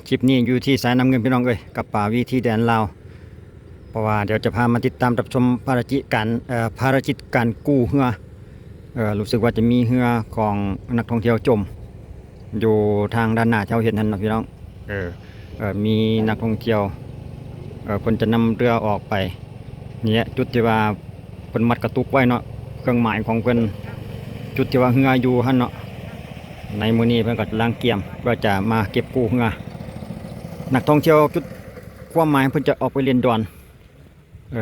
คลิปนี้อยู่ที่สายน้ำเงินพี่น้องเอ้ยกับป่าวีที่แดนลาวเพราะว่าเดี๋ยวจะพามาติดตามรับชมภารกิจการกู้เรือรู้สึกว่าจะมีเรือของนักท่องเที่ยวจมอยู่ทางด้านหน้าเจ้าเห็นนั่นนะพี่น้องมีนักท่องเที่ยวเพิ่นจะนำเรือออกไปเนี่ยจุดที่ว่าเพิ่นมัดกระตุกไว้เนาะเครื่องหมายของเพิ่นจุดที่ว่าเรืออยู่หั่นเนาะในมื้อนี้เพิ่นก็กำลังเกี่ยมเพื่อจะมาเก็บกู้เรือนักท่องเที่ยวจุดความหมายเพิ่นจะออกไปเรียนดอน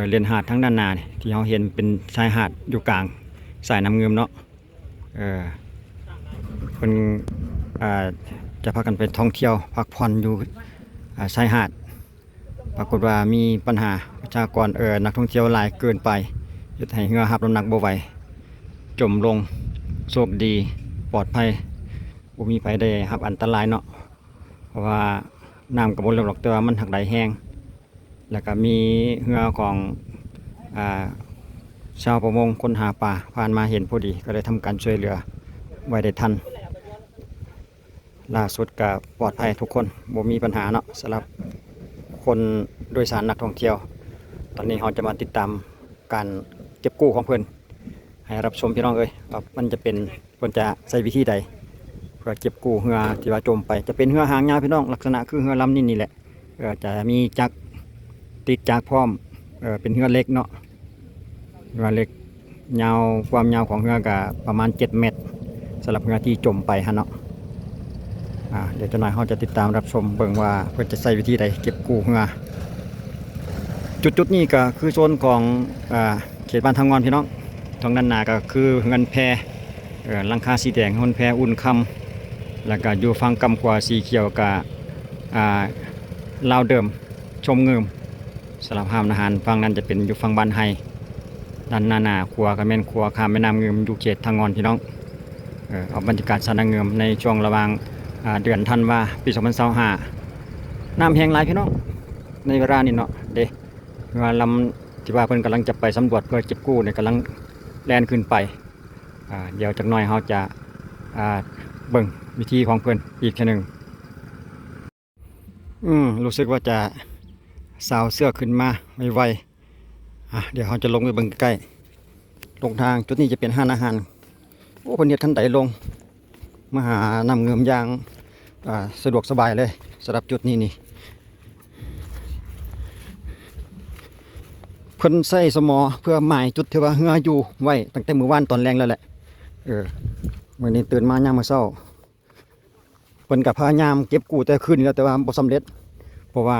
เรียนหาดทั้งด้านหน้าที่เราเห็นเป็นชายหาดอยู่กลางสายน้ำเงินเนาะเพิ่นจะพากันไปท่องเที่ยวพักผ่อนอยู่ชายหาดปรากฏว่ามีปัญหาประชากรนักท่องเที่ยวหลายเกินไปเฮ็ดให้เรือรับน้ำหนักบ่ไหวจมลงโชคดีปลอดภัยบ่มีภัยได้รับอันตรายเนาะเพราะว่าน้ำก็บ่ลึกหรอกแต่ว่ามันหักไหลแห้งแล้วก็มีเรือของชาวประมงคนหาปลาผ่านมาเห็นพอดีก็เลยทำการช่วยเหลือไว้ได้ทันล่าสุดก็ปลอดภัยทุกคนบ่มีปัญหาเนาะสำหรับคนโดยสารนักท่องเที่ยวตอนนี้เราจะมาติดตามการเก็บกู้ของเพิ่นให้รับชมพี่น้องว่ามันจะเป็นเพิ่นจะใช้วิธีใดเพื่อเก็บกู้เรือที่ว่าจมไปจะเป็นเรือหางยาวพี่น้องลักษณะคือเรือลำนี้นี่แหละจะมีจักรติดจักรพร้อมเป็นเรือเล็กเนาะเรือเล็กยาวความยาวของเรือก็ประมาณ7 เมตรสำหรับเรือที่จมไปฮะเนาะเดี๋ยวจะหน่อยเราจะติดตามรับชมเบิ่งว่าเพิ่นจะใช้วิธีใดเก็บกู้เรือจุดนี้ก็คือโซนของเขตบ้านทางงอนพี่น้องทางด้านหน้าก็คือเงินแพหลังคาสีแดงเงินแพอุ่นคำแล้วก็อยู่ฝั่งกำขวาสีเขียวกับลาวเดิมชมเงิมสำหรับห้ามอาหารฝั่งนั้นจะเป็นอยู่ฝั่งบ้านไฮด้านหน้าครัวก็แม่นครัวข้ามแม่น้ำเงิมอยู่เขตทางงอนพี่น้องเอาบรรยากาศสนามเงิมในช่วงระหว่างเดือนธันวาปี2025น้ำแห้งหลายพี่น้องในเวลานี้เนาะเด้เวลาลำที่ว่าเพิ่นกำลังจะไปสำรวจเพื่อเก็บกู้เนี่ยกำลังแล่นขึ้นไปเดี๋ยวจักหน่อยเราจะเบิ่งวิธีของเพิ่นอีกทีหนึ่งรู้สึกว่าจะสาวเสื้อขึ้นมาไม่ไวเดี๋ยวเราจะลงไปเบิ่งใกล้ลงทางจุดนี้จะเป็นห้านอาหารโอ้เพิ่นเฮ็ดทันใดลงมาหานำเงิมยางสะดวกสบายเลยสำหรับจุดนี้นี่เพิ่นใส่สมอเพื่อหมายจุดที่ว่าเรืออยู่ไว้ตั้งแต่มื้อวานตอนแรงแล้วแหละมื้อนี้ตื่นมายามมื้อเช้าเพิ่นก็พยายามเก็บกู้แต่คืนนี้แล้วแต่ว่าบ่สำเร็จเพราะว่า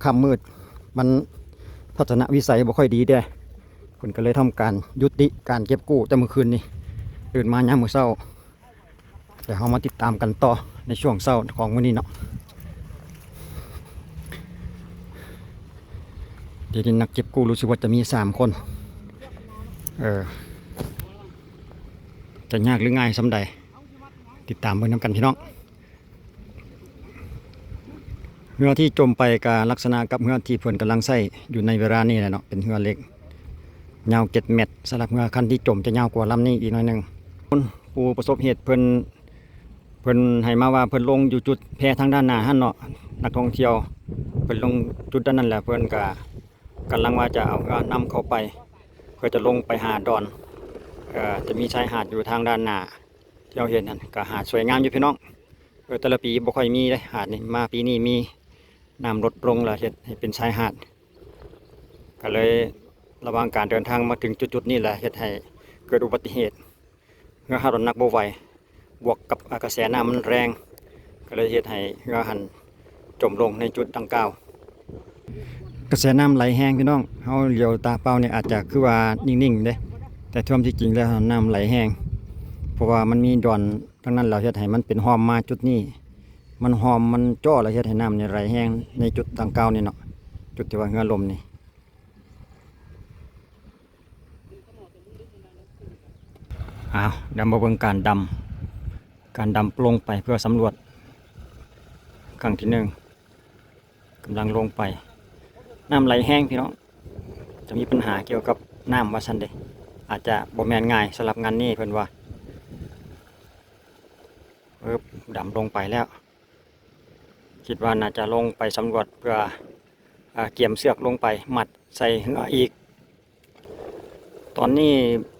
ค่ำมืดมันทัศนวิสัยบ่ค่อยดีเด้เพิ่นก็เลยทำการยุติการเก็บกู้แต่เมื่อคืนนี้ตื่นมายามมื้อเช้าเดี๋ยวเรามาติดตามกันต่อในช่วงเช้าของวันนี้เนาะเดี๋ยวนี้นักเก็บกู้รู้สึกว่าจะมี3 คนจะยากหรือง่ายสำใดติดตามเบิ่งนำกันพี่น้องเรือที่จมไปกับลักษณะกับเรือที่เพิ่นกำลังใช้อยู่ในเวลานี้แหละเนาะเป็นเรือเล็กยาว7 เมตรสำหรับเรือคันที่จมจะยาวกว่าลำนี้อีกหน่อยนึงผู้ประสบเหตุเพิ่นให้มาว่าเพิ่นลงอยู่จุดแพทางด้านหน้าหั่นเนาะนักท่องเที่ยวเพิ่นลงจุดด้านนั้นแหละเพิ่นก็กำลังว่าจะเอานำเข้าไปเพื่อจะลงไปหาดอนจะมีชายหาดอยู่ทางด้านหน้าที่เราเห็นนั่นก็หาดสวยงามอยู่พี่น้องแต่ละปีบ่ค่อยมีเลยหาดนี่มาปีนี้มีน้ำลดลงแล้วเฮ็ดให้เป็นชายหาดก็เลยระหว่างการเดินทางมาถึงจุดนี้แหละเฮ็ดให้เกิดอุบัติเหตุเรือหาดนักบ่ไหวบวกกับกระแสน้ำมันแรงก็เลยเฮ็ดให้เรือหันจมลงในจุดดังกล่าวกระแสน้ำไหลแห้งพี่น้องเฮาเหลียวตาเปล่าเนี่ยอาจจะคือว่านิ่งๆเด้แต่ท่วมที่จริงแล้วน้ำไหลแห้งเพราะว่ามันมีดอนทั้งนั้นเราเฮ็ดให้มันเป็นหอมมาจุดนี้มันหอมมันจ้อแล้วเฮ็ดให้น้ำเนี่ยไหลแห้งในจุดดังกล่าวนี่เนาะจุดที่ว่าเรือลมนี่เดี๋ยวมาเบิ่งการดำลงไปเพื่อสำรวจครั้งที่1กำลังลงไปน้ำไหลแห้งพี่น้องจะมีปัญหาเกี่ยวกับน้ำว่าซั่นเด้อาจจะบ่แม่นง่ายสำหรับงานนี้เพิ่นว่าดำลงไปแล้ว คิดว่าน่าจะลงไปสำรวจเพื่อเกี่ยมเสือกลงไปมัดใส่เหืออีกตอนนี้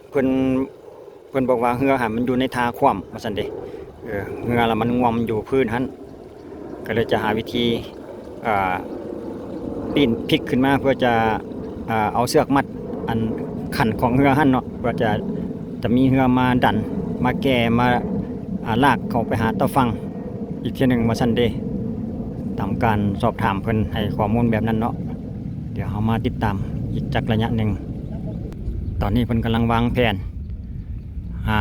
เพิ่นบอกว่าเหือหันมันอยู่ในทาคว่ำว่าซั่นเด้เหือแล้วมันงวมอยู่พื้นหั่นก็เลยจะหาวิธีปีนพลิกขึ้นมาเพื่อจะเอาเสือกมัดอันขันของเหือหั่นเนาะเพื่อจะมีเหือมาดันมาแก่มาลากเข้าไปหาตะฟังอีกเที่ยหนึ่งมาซันเดย์ตามการสอบถามเพิ่นให้ข้อมูลแบบนั้นเนาะเดี๋ยวเรามาติดตามอีกจักระยะหนึ่งตอนนี้เพิ่นกำลังวางแผนหา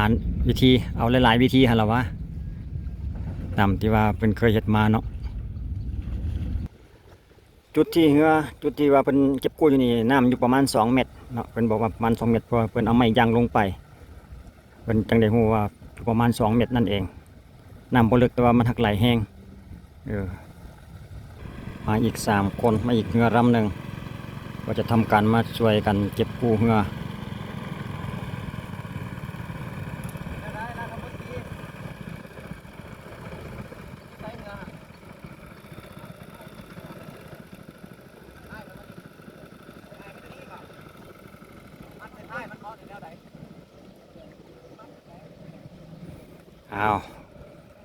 วิธีเอาหลายๆวิธีหั่นล่ะวะตามที่ว่าเพิ่นเคยเฮ็ดมาเนาะจุดที่ว่าเพิ่นเก็บกู้อยู่นี่น้ำอยู่ประมาณ2เมตรเนาะเพิ่นบอกว่าประมาณ2เมตรเพราะเพิ่นเอาไม้ยางลงไปเพิ่นจังได้ฮู้ว่าอยู่ประมาณ2เมตรนั่นเองน้ำบ่ลึกแต่ว่ามันหักไหลแห้งมาอีก3คนมาอีกเรือลำหนึ่งก็จะทำการมาช่วยกันเก็บกู้เรือ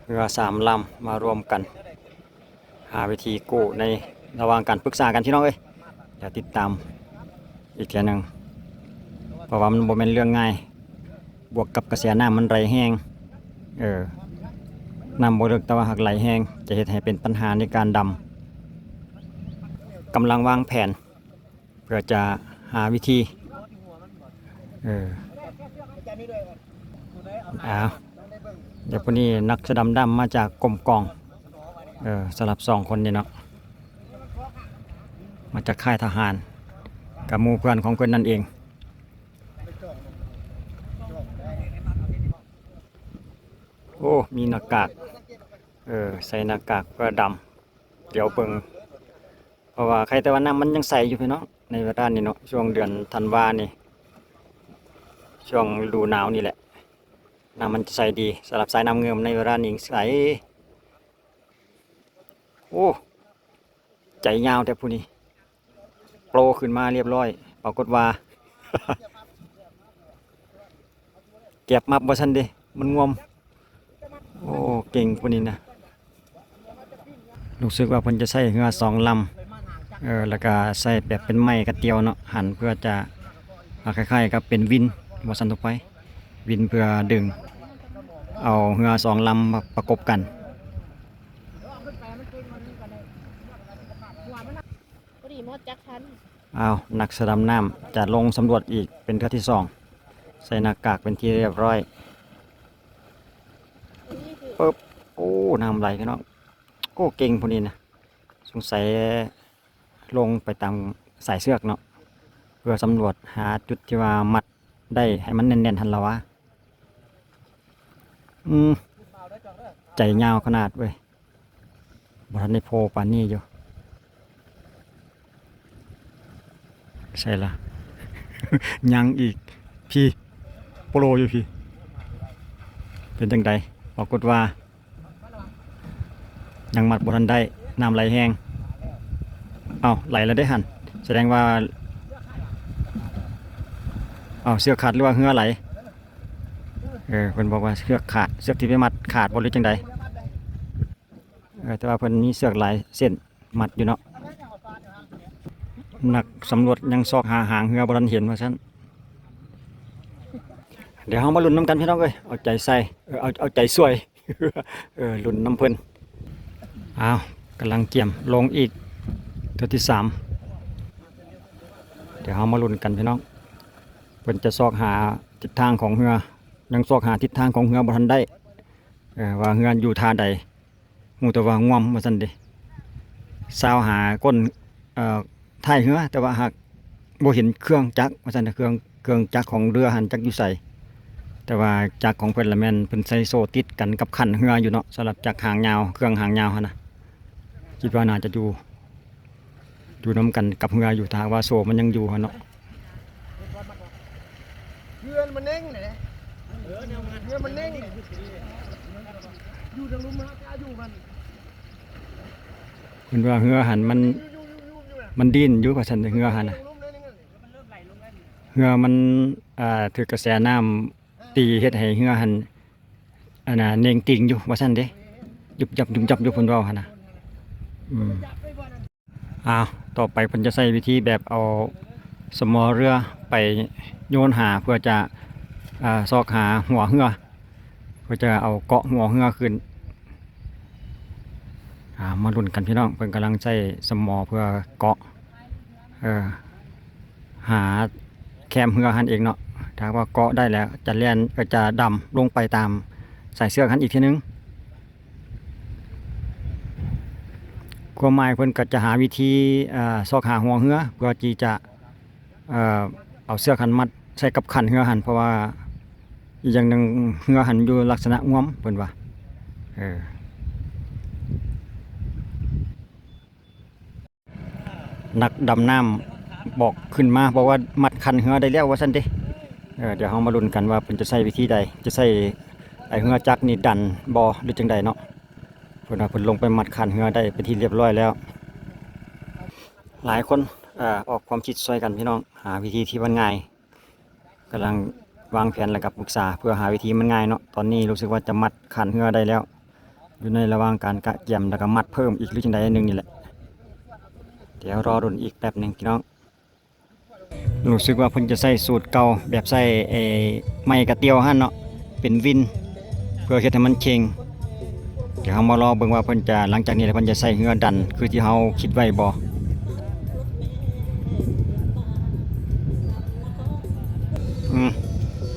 เรือ3 ลำมารวมกันหาวิธีกู้ในระหว่างการปรึกษากันพี่น้องเอ้ยอย่าติดตามอีกแค่หนึ่งเพราะว่ามันบ่แม่นเรื่องง่ายบวกกับกระแสน้ำมันไหลแห้งน้ำบ่ลึกแต่ว่าหักไหลแห้งจะเฮ็ดให้เป็นปัญหาในการดำกำลังวางแผนเพื่อจะหาวิธีเดี๋ยวพวกนี้นักแสดำมาจากกรมกองสลับ2 คนนี่เนาะมาจากค่ายทหารกับหมู่เพื่อนของเพื่อนนั่นเองโอ้มีหน้ากากใส่หน้ากากเพื่อดำเดี๋ยวเบิ่งเพราะว่าใครแต่ว่าน้ำมันยังใสอยู่พี่เนาะในเวลานี้เนาะช่วงเดือนธันวานี่ช่วงฤดูหนาวนี่แหละน้ำมันใสดีสำหรับสายน้ำเงิมในเวลานี้ใสโอ้ใจยาวแต่ผู้นี้โปรขึ้นมาเรียบร้อยปรากฏว่า เก็บมับบ่ทันเด้มันงวมโอ้เก่งผู้นี้นะรู้สึกว่าเพิ่นจะใช้เรือ2 ลำแล้วก็ใส่แบบเป็นไม้กระเตียวเนาะหันเพื่อจะคล้ายๆกับเป็นวินบ่ซั่นทุกไปวินเพื่อดึงเอาเรือ2 ลำมาประกบกันนักสดำน้ำจะลงสำรวจอีกเป็นเทื่อที่2ใส่หน้ากากเป็นที่เรียบร้อยปึ๊บโอ้น้ำไหลพี่น้องโอ้เก่งพวกนี้นะสงสัยลงไปตามสายเสือกเนาะเพื่อสำรวจหาจุดที่ว่ามัดได้ให้มันแน่นๆทันละวะใจยาวขนาดเว้ยบ่ทันได้โพปานนี้อยู่ใช่ละ ยังอีกพี่โปรอยู่พี่เป็นจังใดปรากฏว่ายังมัดบ่ทันได้น้ำไหลแห้งไหลแล้วได้หันแสดงว่าเสือกขาดหรือว่าเหือไหลเพิ่นบอกว่าเสือกขาดเสือกที่ไปมัดขาดบ่หรือจังใดแต่ว่าเพิ่นมีเสือกหลายเส้นมัดอยู่เนาะนักสำรวจยังซอกหาหางเหือบ่ทันเห็นว่าซั่นเดี๋ยวเฮามาลุ้นน้ำกันพี่น้องเอ้ยเอาใจใส่เอาใจสวยลุ้นน้ำเพิ่นกำลังเกี่ยมลงอีกเทื่อที่3เดี๋ยวเฮามาลุ้นกันพี่น้องเพิ่นจะซอกหาทิศทางของเรือยังซอกหาทิศทางของเรือบ่ทันได้ว่าเรืออยู่ท่าใดฮู้แต่ว่าง่วมว่าซั่นเด้ซาวหาก้นท้ายเรือแต่ว่าหากบ่เห็นเครื่องจักรว่าซั่นเครื่องจักรของเรือหันจักอยู่ใส่แต่ว่าจักรของเพิ่นละแม่นเพิ่นใส่โซ่ติดกันกับคันเรืออยู่เนาะสำหรับจักรหางยาวเครื่องหางยาวหั่นน่ะคิดว่าน่าจะอยู่นํกันกับเรืออยู่ถ้าว่าโซ่มันยังอยู่หั่นเนาะเรือมันเน่งเนี่ยเรือมันเน่งอยู่ทางลุ่มนะจะอยู่มัน มันว่าเหือหันมันดิ้นอยู่ว่าซั่นเหือหันน่ะเหือมันถูกกระแสน้ำตีเฮ็ดให้เหือหันอันน่ะเน่งติ่งอยู่ว่าซั่นเด้ยุบยับยุบยับอยู่เพิ่นเว้าหั่นน่ะอ้าวต่อไปเพิ่นจะใช้วิธีแบบเอาสมอเรือไปโยนหาเพื่อจะซอกหาหัวเหือเพื่อจะเอาเกาะหัวเหือขึ้นมาลุ้นกันพี่น้องเพิ่นกำลังใช้สมอเพื่อเกาะหาแคมเหือหันเองเนาะถ้าว่าเกาะได้แล้วจะเล่นก็จะดำลงไปตามสายเสือกหันอีกทีนึงความหมายเพิ่นก็จะหาวิธีซอกหาหัวเหือเพื่อที่จะเอาเสือกหันมัดใส่กับขันเหือหันเพราะว่าอีกอย่างหนึ่งเหือหันอยู่ลักษณะง่วมเพิ่นว่านักดำน้ำบอกขึ้นมาบอกว่ามัดขันเหือได้แล้วว่าซั่นเด้เดี๋ยวเรามาลุ้นกันว่าเพิ่นจะใช้วิธีใดจะใช้ไอ้เหือจักรนี่ดันบ่หรือจังใดเนาะเพิ่นว่าเพิ่นลงไปมัดขันเหือได้เป็นที่เรียบร้อยแล้วหลายคนออกความคิดช่วยกันพี่น้องหาวิธีที่มันง่ายกำลังวางแผนแล้วกับปรึกษาเพื่อหาวิธีมันง่ายเนาะตอนนี้รู้สึกว่าจะมัดขันเหือได้แล้วอยู่ในระหว่างการกะเกี่ยมแล้วก็มัดเพิ่มอีกหรือจังใดนึงนี่แหละเดี๋ยวรอรุ่นอีกแป๊บนึงพี่น้องรู้สึกว่าเพิ่นจะใส่สูตรเก่าแบบใส่ไม้กระเตียวหั่นเนาะเป็นวินเพื่อเฮ็ดให้มันเข่งเดี๋ยวเฮามารอเบิ่งว่าเพิ่นจะหลังจากนี้แล้วเพิ่นจะใส่เหือดันคือที่เฮาคิดไว้บ่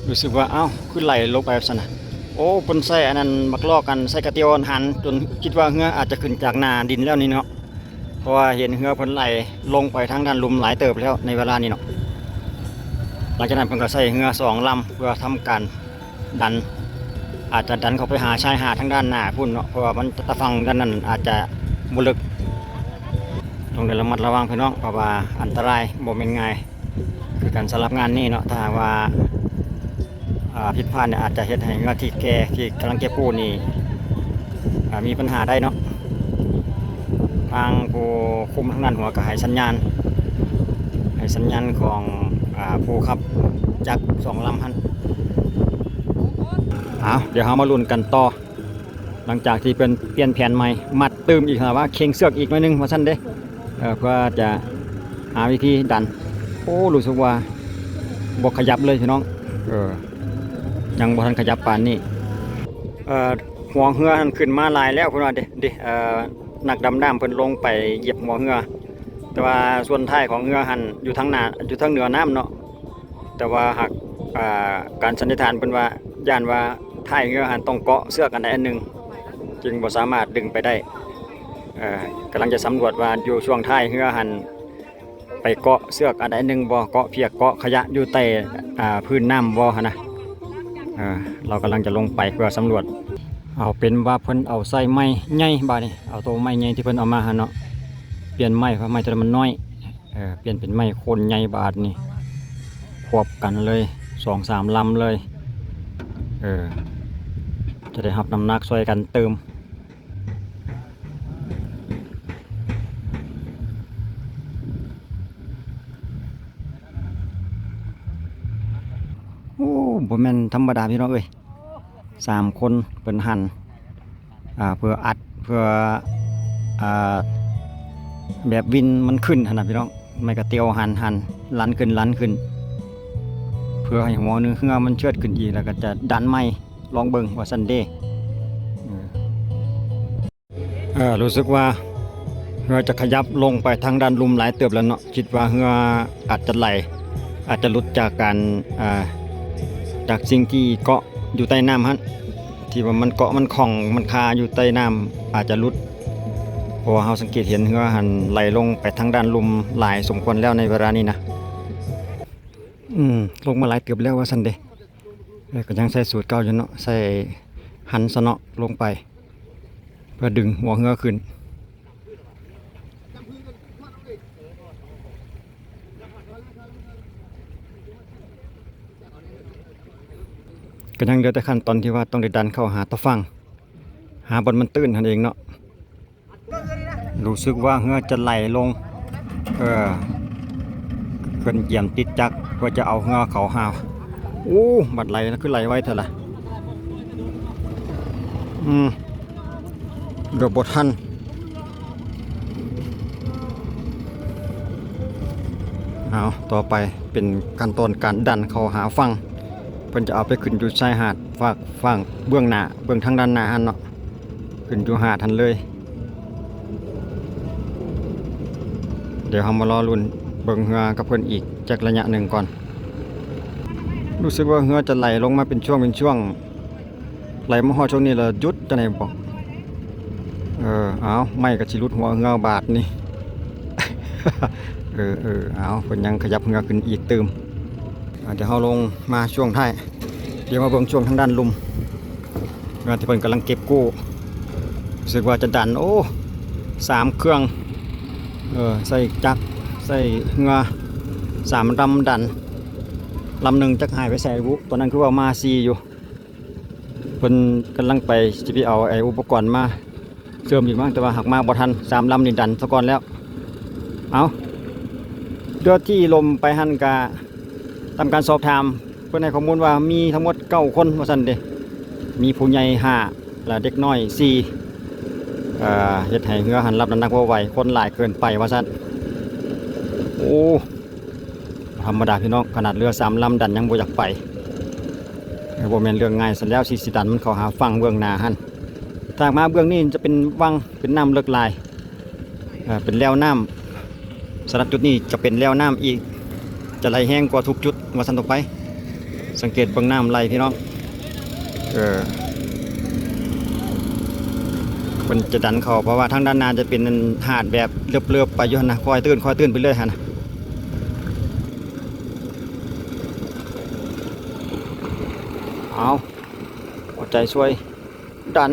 รู้สึกว่าเอ้าคือไหลลงไปซั่นน่ะโอ้เพิ่นใส่อันนั้นมักลอกกันใส่กระเตียวหันจนคิดว่าเหืออาจจะขึ้นจากหน้าดินแล้วนี่เนาะเพราะว่าเห็นเหือเพิ่นไหลลงไปทางด้านลุ่มหลายเติบแล้วในเวลานี้เนาะหลังจากนั้นเพิ่นก็ใส่เหือ2ลำเพื่อทำการดันอาจจะดันเข้าไปหาชายหาดทางด้านหน้าพุ่นเนาะเพราะว่ามันตะฟังด้านนั้นอาจจะบ่ลึกต้องระมัดระวังพี่น้องเพราะว่าอันตรายบ่แม่นง่ายคือการสลับงานนี้เนาะถ้าว่าผิดพลาดเนี่ยอาจจะเฮ็ดให้เหือที่แก่ที่กำลังเก็บปูนี่มีปัญหาได้เนาะทางผู้คุมทางด้านหัวก็ให้สัญญาณของผู้ขับจักร2ลำหั่นเดี๋ยวเรามาลุ้นกันต่อหลังจากที่เปลี่ยนแผนใหม่มัดตืมอีกว่าเข่งเสือกอีกหน่อยนึงว่าซั่นเด้เพื่อจะหาวิธีดันโอ้รู้สึกว่าบ่ขยับเลยพี่น้องยังบ่ทันขยับปานนี้หัวเหือหันขึ้นมาหลายแล้วพุ่นว่าเด้นักดำน้ำเพิ่นลงไปเหยียบหัวเหือแต่ว่าส่วนท้ายของเหือหันอยู่ทางหน้าอยู่ทางเหนือน้ำเนาะแต่ว่าหากการสันนิษฐานเพิ่นว่าย่านว่าท้ายเหือหันต้องเกาะเสือกอันใดอันหนึ่งจึงบ่สามารถดึงไปได้กำลังจะสำรวจว่าอยู่ช่วงท้ายเหือหันไปเกาะเสือกอันใดอันหนึ่งบ่เกาะเพียกเกาะขยะอยู่ใต้พื้นน้ำบ่หั่นนะเรากำลังจะลงไปเพื่อสำรวจเอาเป็นว่าเพิ่นเอาใส่ไม้ใหญ่บาดนี้เอาตัวไม้ใหญ่ที่เพิ่นเอามาหั่นเนาะเปลี่ยนไม้เพราะไม้ตัวมันน้อยเปลี่ยนเป็นไม้โคนใหญ่บาดนี่ควบกันเลย 2-3 ลำเลยจะได้รับน้ำหนักช่วยกันเติมโอ้บ่แม่นธรรมดาพี่น้องเอ้ย3คนเพิ่นหั่นเพื่ออัดเพื่อแบบวินมันขึ้นหั่นน่ะพี่น้องไม้กระเตียวหั่นลันขึ้นเพื่อให้หัวเนื้อเหือมันเชิดขึ้นอีกแล้วก็จะดันไม้ลองเบิ่งว่าซั่นเด้รู้สึกว่าเหือจะขยับลงไปทางด้านลุ่มหลายเติบแล้วเนาะคิดว่าเหืออาจจะไหลอาจจะหลุดจากการจากสิ่งที่เกาะอยู่ใต้น้ำฮะที่ว่ามันเกาะมันคล้องมันคาอยู่ใต้น้ำอาจจะหลุดเพราะว่าเราสังเกตเห็นเหือหันไหลลงไปทางด้านลุ่มหลายสมควรแล้วในเวลานี้นะลงมาหลายเกือบแล้วว่าซั่นเด้ก็ยังใส่สูตรเก่าอยู่เนาะใส่หันสะเนาะลงไปเพื่อดึงหัวเหือขึ้นก็ยังเหลือแต่ขั้นตอนที่ว่าต้องได้ดันเข้าหาตะฟังหาบอลมันตื้นนั่นเองเนาะ รู้สึกว่าเหือจะไหลลงเพิ่นเกี่ยมติดจักเพื่อจะเอาเหือเขาหาวโอ้บัดไหลนะคือไหลไว้เถอะล่ะเกือบบทันเอาต่อไปเป็นขั้นตอนการดันเขาหาฟังเพิ่นจะเอาไปขึ้นอยู่ชายหาดฝั่งเบื้องหน้าเบื้องทางด้านหน้าหันเนาะขึ้นอยู่หาดทันเลยเดี๋ยวเรามารอลุ้นเบิ่งเรือกับเพิ่นอีกจากระยะหนึ่งก่อนรู้สึกว่าเรือจะไหลลงมาเป็นช่วงไหลมาฮอดช่วงนี้แล้วหยุดจังได๋บ่เอาไม่ก็สิหลุดหัวเรือบาดนี่ เอาเพิ่นยังขยับเรือขึ้นอีกเติมเดี๋ยวเฮาลงมาช่วงท้ายเดี๋ยวมาเบิ่งช่วงทางด้านลุมเรือที่เพิ่นกำลังเก็บกู้รู้สึกว่าจะดันโอ้3เครื่องใส่จักรใส่เงา3ลำดันลำหนึ่งจักหายไปใส่บุตอนนั้นคือว่ามาซีอยู่เพิ่นกำลังไปจะไปเอาไอ้อุปกรณ์มาเสริมอีกมั้งแต่ว่าหักมาบ่ทัน3ลำนี่ดันซะก่อนแล้วเอาเรือที่ลมไปหันกะทำการสอบถามเพิ่นให้ข้อมูลว่ามีทั้งหมด9คนว่าซั่นเด้มีผู้ใหญ่5และเด็กน้อย4เฮ็ดให้เรือหันรับน้ำหนักบ่ไหวคนหลายเกินไปว่าซั่นโอ้ธรรมดาพี่น้องขนาดเรือ3ลำดันยังบ่อยากไปบ่แม่นเรื่องง่ายซะแล้วสิดันมันเข้าหาฝั่งเบื้องหน้าหั่นถ้ามาเบื้องนี้จะเป็นวังเป็นน้ำเลิกลายเป็นแล้วน้ำสำหรับจุดนี้จะเป็นแล้วน้ำอีกจะไหลแห้งกว่าทุกจุดว่าซั่นต่อไปสังเกตเบื้องน้ำไหลพี่น้องมันจะดันเขาเพราะว่าทางด้านหน้าจะเป็นหาดแบบเรียบๆไปอยู่หั่นนะคอยตื้นไปเรื่อยหั่นนะเอาใจช่วยดัน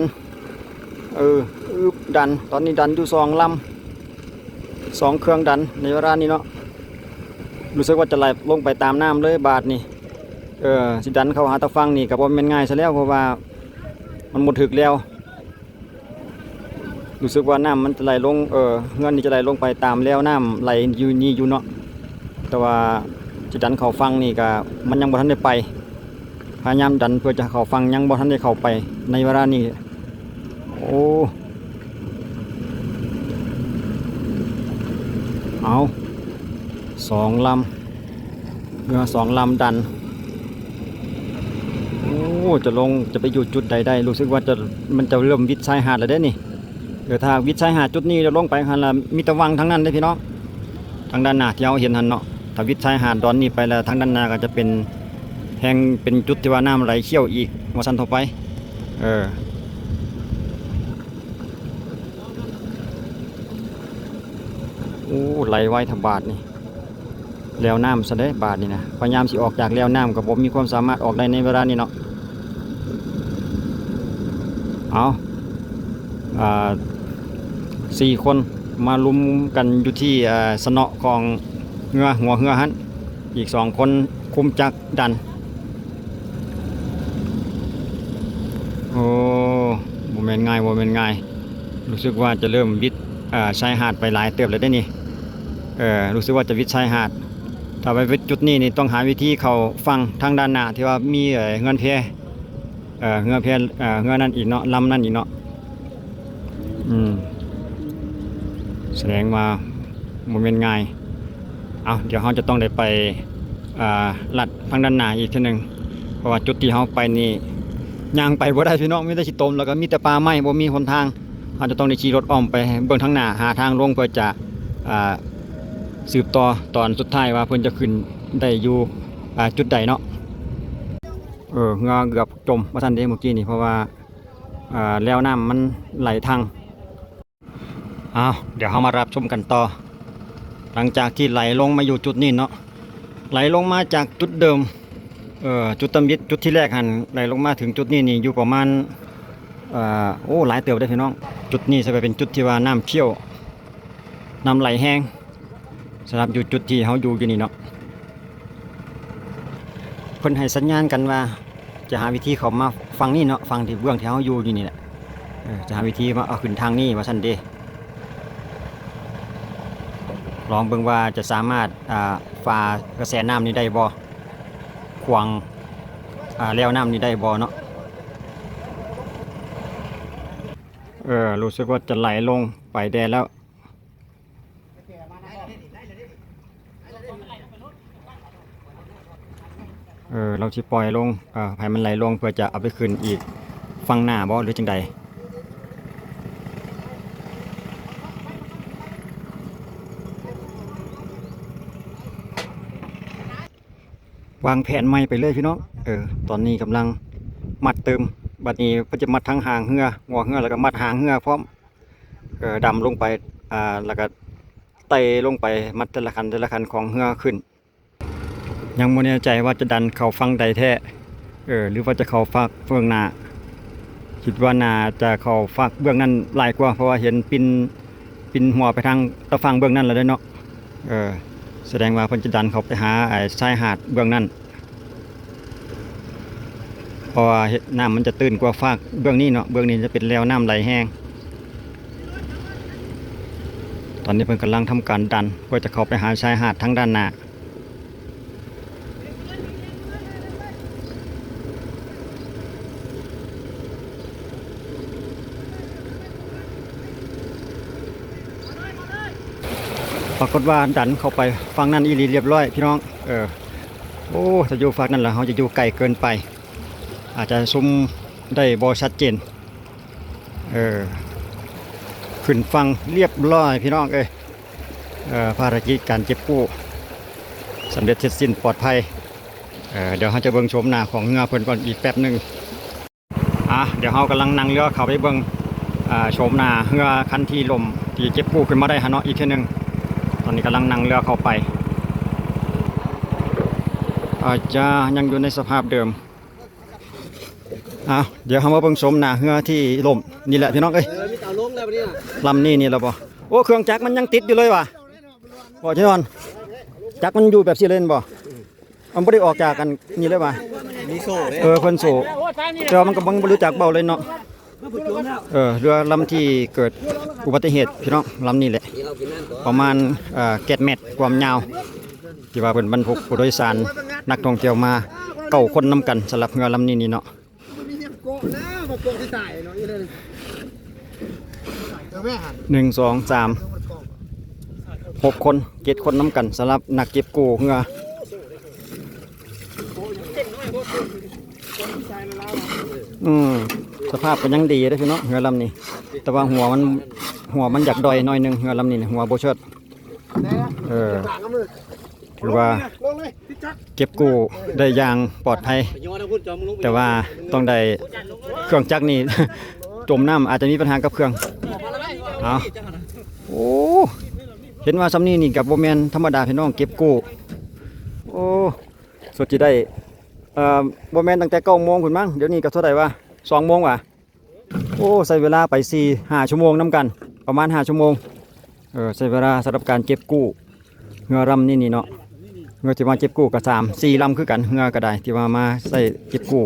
ดันตอนนี้ดันอยู่2ลำ2เครื่องดันในเวลานี้เนาะรู้สึกว่าจะไหลลงไปตามน้ำเลยบาดนี่สิดันเข้าหาตะฟังนี่ก็บ่แม่นง่ายซะแล้วเพราะว่ามันหมดถึกแล้วรู้สึกว่าน้ำมันจะไหลลงเงื่อนนี่จะไหลลงไปตามแล้วน้ำไหลอยู่เนาะแต่ว่าจะดันเข้าฟังนี่ก็มันยังบ่ทันได้ไปพยายามดันเพื่อจะเข้าฟังยังบ่ทันได้เข้าไปในเวลานี้โอ้เอา2ลำเรือ2ลำดันโอ้จะไปอยู่จุดใดได้รู้สึกว่ามันจะเริ่มวิดชายหาดแล้วเด้นี่ถ้าวิดชายหาดจุดนี้จะลงไปหันละมีตะวังทั้งนั้นเลยพี่น้องทางด้านหน้าที่เราเห็นหันเนาะถ้าวิดชายหาดตอนนี้ไปแล้วทางด้านหน้าก็จะเป็นแห่งเป็นจุดที่ว่าน้ำไหลเชี่ยวอีกว่าซั่นต่อไปโอ้ไหลไว้ทบาทนี่แล้วน้ำซะได้บาทนี่นะพยายามสิออกจากแล้วน้ำกับผมมีความสามารถออกได้ในเวลานี้เนาะเอา4 คนมาลุมกันอยู่ที่สนอของหัวเรือหันอีก2 คนคุมจักรดันโอ้บ่แม่นง่ายรู้สึกว่าจะเริ่มวิดชายหาดไปหลายเติบเลยได้นี่รู้สึกว่าจะวิดชายหาดถ้าไปวิดจุดนี้นี่ต้องหาวิธีเข้าฝั่งทางด้านหน้าที่ว่ามีเงินแพเงินนั่นอีกเนาะลำนั่นอีกเนาะแสดงว่าบ่แม่นง่ายเดี๋ยวเราจะต้องได้ไปลัดทางด้านหน้าอีกทีนึงเพราะว่าจุดที่เราไปนี่ย่างไปบ่ได้พี่น้องมีแต่สิตมแล้วก็มีแต่ป่าไม้บ่มีหนทางเราจะต้องได้ขี่รถอ้อมไปเบื้องทางหน้าหาทางลงเพื่อจะสืบต่อตอนสุดท้ายว่าเพิ่นจะขึ้นได้อยู่จุดใดเนาะเงาเกือบจมว่าซั่นเด้เมื่อกี้นี่เพราะว่าแล้วน้ำมันไหลทางเดี๋ยวเรามารับชมกันต่อหลังจากที่ไหลลงมาอยู่จุดนี้เนาะไหลลงมาจากจุดเดิมจุดตำยิดจุดที่แรกหันไหลลงมาถึงจุดนี้นี่อยู่ประมาณหลายเติบได้พี่น้องจุดนี้จะเป็นจุดที่ว่าน้ำเชี่ยวน้ำไหลแห้งสำหรับอยู่จุดที่เขาอยู่นี่เนาะเพิ่นให้สัญญาณกันว่าจะหาวิธีเขามาฟังนี่เนาะฟังที่เบื้องที่เขาอยู่นี่แหละจะหาวิธีมาเอาขึ้นทางนี้ว่าซั่นเด้ ลองเบิ่งว่าจะสามารถฝ่ากระแสน้ำนี้ได้บ่ขวางแล้วน้ำนี้ได้บ่เนาะรู้สึกว่าจะไหลลงไปแดนแล้วเราสิปล่อยลงให้มันไหลลงเพื่อจะเอาไปคืนอีกฝั่งหน้าบ่หรือจังใดวางแผนใหม่ไปเลยพี่น้องตอนนี้กำลังมัดเติมบัดนี้เพิ่นจะมัดทั้งหางเหืองอเหือแล้วก็มัดหางเหือพร้อมดำลงไปแล้วก็ไต่ลงไปมัดแต่ละคันของเหือขึ้นยังบ่แน่ใจว่าจะดันเข้าฝั่งใดแท้หรือว่าจะเข้าฝั่งเบื้องหน้าคิดว่าน่าจะเข้าฝั่งเบื้องนั้นหลายกว่าเพราะว่าเห็นปินหัวไปทางตะฝั่งเบื้องนั้นแล้วเด้เนาะแสดงว่าเพิ่นจะดันเข้าไปหาชายหาดเบื้องนั้นเพราะว่าน้ำมันจะตื้นกว่าฝั่งเบื้องนี้เนาะเบื้องนี้จะเป็นแนวน้ำไหลแห้งตอนนี้เพิ่นกำลังทำการดันเพื่อจะเข้าไปหาชายหาดทั้งด้านหน้าปรากฏว่าดันเข้าไปฝั่งนั้นอีหลีเรียบร้อยพี่น้องโอ้ถ้าอยู่ฝั่งนั้นแล้วเราจะอยู่ไกลเกินไปอาจจะซุ่มได้บ่ชัดเจนขึ้นฝั่งเรียบร้อยพี่น้องภารกิจการเก็บกู้สำเร็จเสร็จสิ้นปลอดภัยเดี๋ยวเราจะเบิ่งชมหน้าของเรือเพิ่นก่อนอีกแป๊บนึงเดี๋ยวเรากำลังนั่งเรือเข้าไปเบิ่งชมหน้าเรือคันที่ล่มที่เก็บกู้ขึ้นมาได้ฮะเนาะอีกทีนึงตอนนี้กำลังนั่งเรือเข้าไปอาจจะยังอยู่ในสภาพเดิมเดี๋ยวเรามาเบิ่งชมหน้าเรือที่ล่มนี่แหละพี่น้องมีเต่าลงแล้วนี่ลำนี่แล้วบ่โอ้เครื่องจักรมันยังติดอยู่เลยว่ะบ่ใช่นอนจักรมันอยู่แบบสิเล่นบ่มันบ่ได้ออกจากกันนี่เลยว่ะมีโซ่เพิ่นโซ่แต่ว่ามันก็บ่รู้จักเบาเลยเนาะเรือลำที่เกิดอุบัติเหตุพี่น้องลำนี้แหละประมาณ7 เมตรความยาวที่ว่าเป็นบรรทุกผู้โดยสารนักท่องเที่ยวมา9 คนนำกันสำหรับเรือลำนี้นี่เนาะ1 2 3 6 คน7 คนนำกันสำหรับนักเก็บกู้เรือสภาพก็ยังดีได้พี่น้องเรือลำนี้แต่ว่าหัวมันอยากดอยหน่อยนึงเรือลำนี้หัวโบเชิดถือว่าเก็บกู้ได้อย่างปลอดภัยแต่ว่าต้องได้เครื่องจักรนี่ จมน้ำอาจจะมีปัญหากับเครื่องโอ้เห็นว่าซ้ำนี้นี่กับโบแมนธรรมดาพี่น้องเก็บกู้โอ้สุดที่ได้โบแมนตั้งแต่9 โมงคุณมั้งเดี๋ยวนี้ก็เท่าไหร่วะ2 โมงว่ะโอ้ใช้เวลาไป4-5 ชั่วโมงน้ำกันประมาณ5 ชั่วโมงใช้เวลาสำหรับการเก็บกู้เรือลำนี่เนาะเรือที่มาเก็บกู้กับ3-4 ลำคือกันเรือก็ได้ที่มาใส่เก็บกู้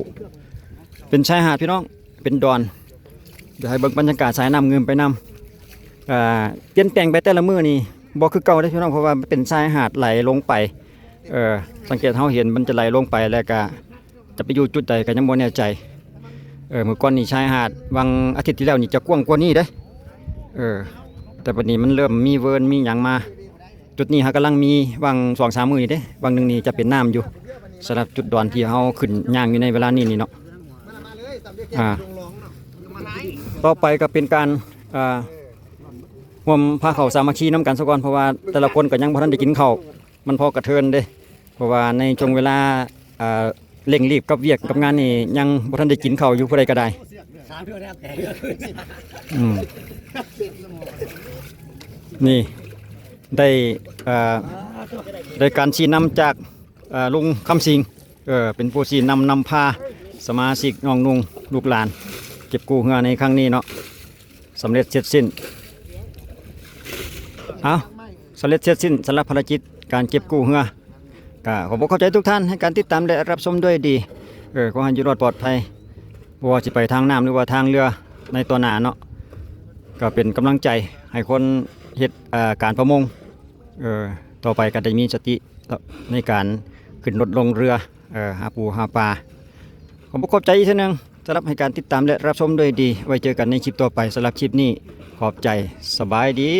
เป็นชายหาดพี่น้องเป็นดอนเดี๋ยวให้เบิ่งบรรยากาศสายน้ำเงินไปนำเปลี่ยนแปลงไปแต่ละมื้อนี่บ่คือเก่าได้พี่น้องเพราะว่าเป็นชายหาดไหลลงไปสังเกตเฮาเห็นมันจะไหลลงไปแล้วก็จะไปอยู่จุดใดก็ยังบ่แน่ใจเมื่อก่อนนี่ชายหาดวังอาทิตย์ที่แล้วนี่จะกว้างกว่านี้เด้แต่บัดนี้มันเริ่มมีเวิร์นมีหยังมาจุดนี้ฮะกำลังมีวัง 2-3 มื้อนี่เด้วังนึงนี่จะเป็นน้ำอยู่สำหรับจุดดอนที่เฮาขึ้นย่างอยู่ในเวลานี้นี่เนาะต่อไปก็เป็นการร่วมพาเข้าสามัคคีน้ำกันซะก่อนเพราะว่าแต่ละคนก็ยังบ่ทันได้กินข้าวมันพอกระเทินเด้เพราะว่าในช่วงเวลาเร่งรีบกับเวียกกับงานนี่ยังบ่ทันได้กินข้าวอยู่ผู้ใดก็ได้นี่ได้การชี้นำจากลุงคำสิงเป็นผู้ชี้นำพาสมาชิกน้องนุ่งลูกหลานเก็บกู้เรือในครั้งนี้เนาะสำเร็จเสร็จสิ้นสำเร็จเสร็จสิ้นสำหรับภารกิจการเก็บกู้เรือขอบคุณเข้าใจทุกท่านให้การติดตามและรับชมด้วยดีขอให้อยู่รอดปลอดภัยว่าจะไปทางน้ำหรือว่าทางเรือในตัวหนาเนาะก็เป็นกำลังใจให้คนเฮ็ดการประมง ต่อไปก็ได้มีสติในการขึ้นรถลงเรือหาปูหาปลาขอบใจอีกทีนึงสำหรับให้การติดตามและรับชมด้วยดีไว้เจอกันในคลิปต่อไปสำหรับคลิปนี้ขอบใจสบายดี